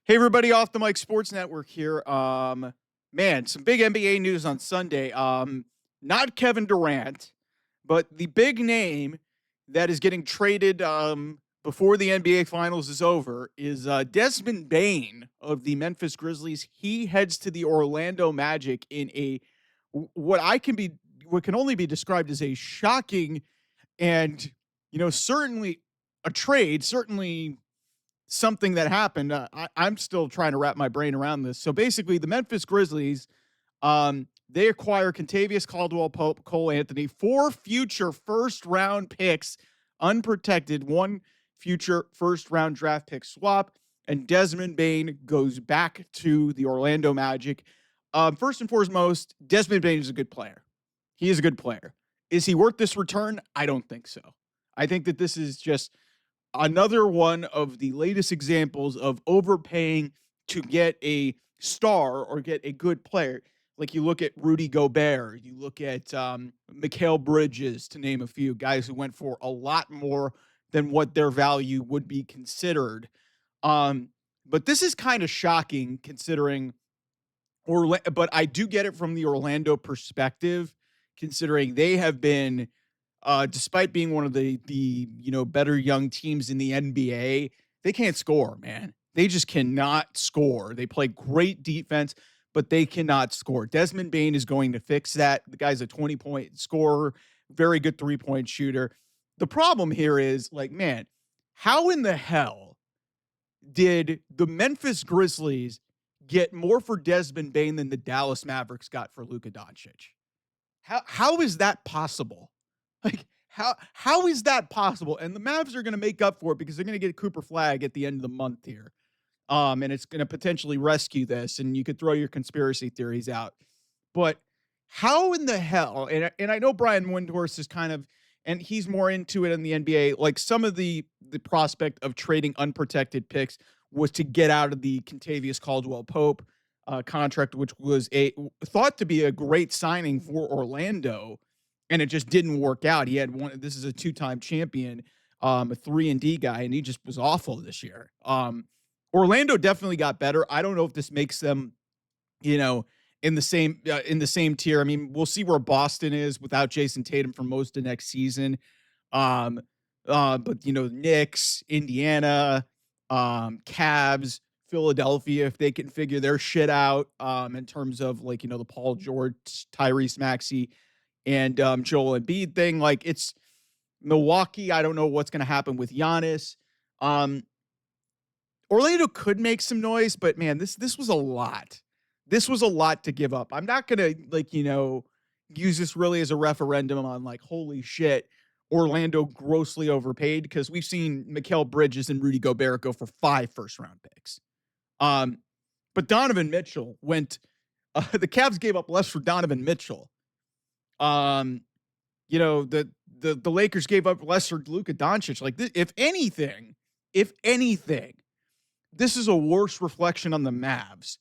Hey, everybody, off the mic Sports Network here. Man, some big NBA news on Sunday. Not Kevin Durant, but the big name that is getting traded before the NBA Finals is over is Desmond Bane of the Memphis Grizzlies. He heads to the Orlando Magic in what I can be what can only be described as a shocking and certainly a trade, certainly something that happened. I'm still trying to wrap my brain around this. So basically, the Memphis Grizzlies, they acquire Contavious Caldwell Pope, Cole Anthony, 4 future first round picks, unprotected, 1 future first round draft pick swap, and Desmond Bane goes back to the Orlando Magic. First and foremost, Desmond Bane is a good player. He is a good player. Is he worth this return? I don't think so. I think that this is just another one of the latest examples of overpaying to get a star or get a good player. Like you look at Rudy Gobert, you look at Mikal Bridges, to name a few guys who went for a lot more than what their value would be considered. But this is kind of shocking considering but I do get it from the Orlando perspective, considering they have been despite being one of the better young teams in the NBA, they can't score, man. They just cannot score. They play great defense, but they cannot score. Desmond Bane is going to fix that. The guy's a 20-point scorer, very good three-point shooter. The problem here is, like, man, how in the hell did the Memphis Grizzlies get more for Desmond Bane than the Dallas Mavericks got for Luka Doncic? How is that possible? Like, how is that possible? And the Mavs are going to make up for it because they're going to get Cooper Flag at the end of the month here. And it's going to potentially rescue this, and you could throw your conspiracy theories out. But how in the hell, and I know Brian Windhorst is kind of, and he's more into it in the NBA, like some of the prospect of trading unprotected picks was to get out of the Contavious Caldwell Pope contract, which was thought to be a great signing for Orlando, and it just didn't work out. He had one. This is a 2-time champion, a 3-and-D guy, and he just was awful this year. Orlando definitely got better. I don't know if this makes them, in the same tier. I mean, we'll see where Boston is without Jason Tatum for most of next season. But Knicks, Indiana, Cavs, Philadelphia, if they can figure their shit out, in terms of the Paul George, Tyrese Maxey, and Joel Embiid thing. Like, it's Milwaukee. I don't know what's going to happen with Giannis. Orlando could make some noise, but man, this was a lot. This was a lot to give up. I'm not going to use this really as a referendum on holy shit, Orlando grossly overpaid, because we've seen Mikal Bridges and Rudy Gobert go for 5 first-round picks. But Donovan Mitchell went. The Cavs gave up less for Donovan Mitchell. The Lakers gave up less for Luka Doncic. Like, this, if anything, this is a worse reflection on the Mavs.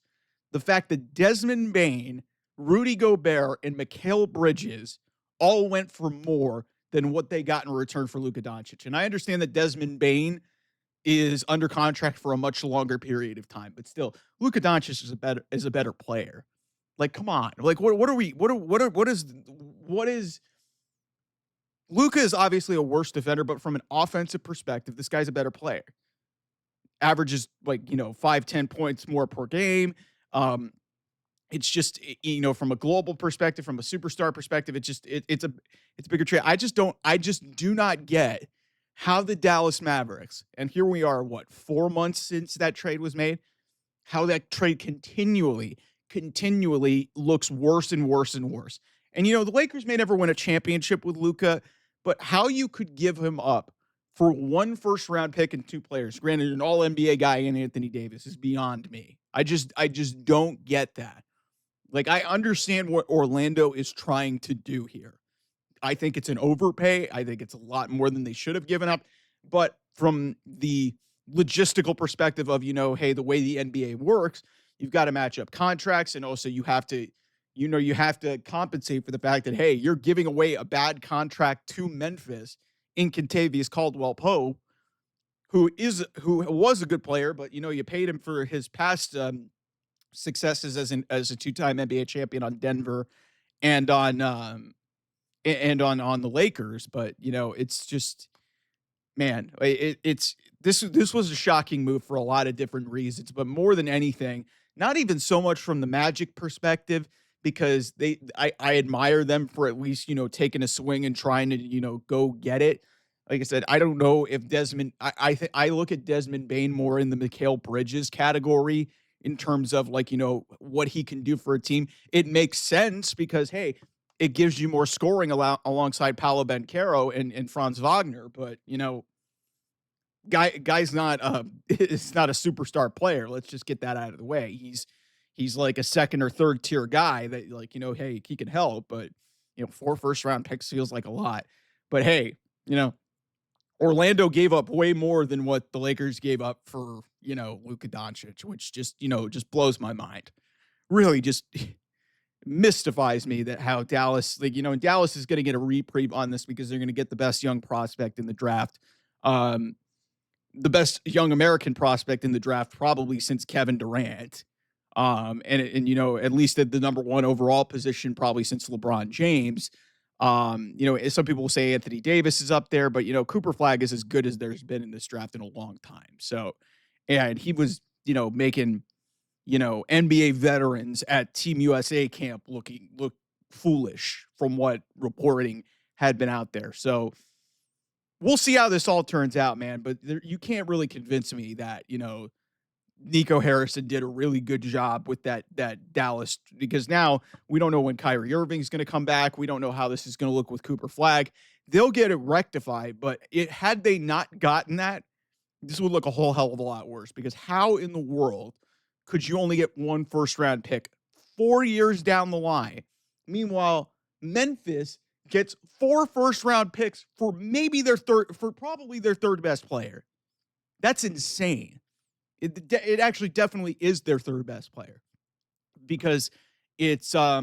The fact that Desmond Bane, Rudy Gobert, and Mikal Bridges all went for more than what they got in return for Luka Doncic. And I understand that Desmond Bane is under contract for a much longer period of time, but still, Luka Doncic is a better player. Like, come on. Like, what is Luka is obviously a worse defender, but from an offensive perspective, this guy's a better player. Averages 5-10 points more per game. It's just, from a global perspective, from a superstar perspective, it's a bigger trade. I just do not get how the Dallas Mavericks, and here we are, 4 months since that trade was made, how that trade continually looks worse and worse and worse. And, the Lakers may never win a championship with Luka, but how you could give him up for 1 first-round pick and 2 players, granted an all-NBA guy in Anthony Davis, is beyond me. I just don't get that. Like, I understand what Orlando is trying to do here. I think it's an overpay. I think it's a lot more than they should have given up. But from the logistical perspective of, hey, the way the NBA works, you've got to match up contracts, and also you have to compensate for the fact that, hey, you're giving away a bad contract to Memphis in Contavious Caldwell Pope. who was a good player, but you paid him for his past successes as a two-time NBA champion on Denver and on the Lakers. But it's just, man, it's this was a shocking move for a lot of different reasons, but more than anything, not even so much from the Magic perspective, because I admire them for at least taking a swing and trying to go get it. Like I said, I don't know if I look at Desmond Bane more in the Mikal Bridges category in terms of like what he can do for a team. It makes sense because hey, it gives you more scoring alongside Paolo Banchero and Franz Wagner, but guy's not it's not a superstar player. Let's just get that out of the way. He's like a second or third tier guy that like, hey, he can help, but 4 first round picks feels like a lot. But hey, Orlando gave up way more than what the Lakers gave up for, Luka Doncic, which just blows my mind. Really just mystifies me that how Dallas, Dallas is going to get a reprieve on this because they're going to get the best young prospect in the draft. The best young American prospect in the draft probably since Kevin Durant. At least at the number 1 overall position probably since LeBron James. Some people will say Anthony Davis is up there, but Cooper Flag is as good as there's been in this draft in a long time. So, and he was, making, NBA veterans at Team USA camp look foolish from what reporting had been out there. So we'll see how this all turns out, man. But you can't really convince me that, Nico Harrison did a really good job with that Dallas, because now we don't know when Kyrie Irving's going to come back. We don't know how this is going to look with Cooper Flag. They'll get it rectified, but had they not gotten that, this would look a whole hell of a lot worse, because how in the world could you only get 1 first round pick 4 years down the line? Meanwhile, Memphis gets 4 first round picks for probably their third best player. That's insane. It actually definitely is their third best player, because it's Ja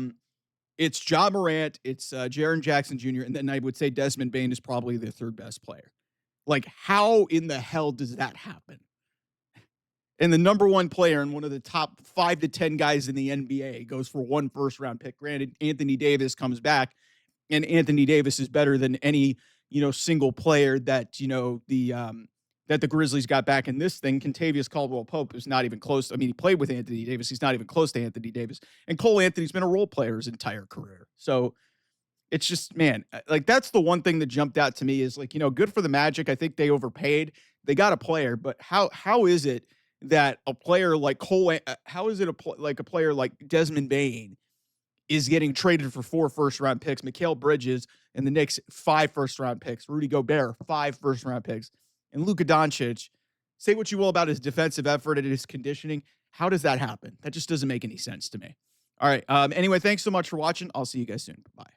Morant, it's Jaren Jackson Jr., and then I would say Desmond Bane is probably their third best player. Like, how in the hell does that happen? And the number 1 player and one of the top 5 to 10 guys in the NBA goes for 1 first round pick. Granted, Anthony Davis comes back, and Anthony Davis is better than any single player that that the Grizzlies got back in this thing. Kentavious Caldwell-Pope is not even close. I mean, he played with Anthony Davis. He's not even close to Anthony Davis. And Cole Anthony's been a role player his entire career. So it's just, man, like that's the one thing that jumped out to me is like, good for the Magic. I think they overpaid. They got a player, but how is it that a player like how is it a player like Desmond Bane is getting traded for 4 first round picks, Mikal Bridges and the Knicks 5 first round picks, Rudy Gobert 5 first round picks, and Luka Doncic, say what you will about his defensive effort and his conditioning. How does that happen? That just doesn't make any sense to me. All right. Anyway, thanks so much for watching. I'll see you guys soon. Bye.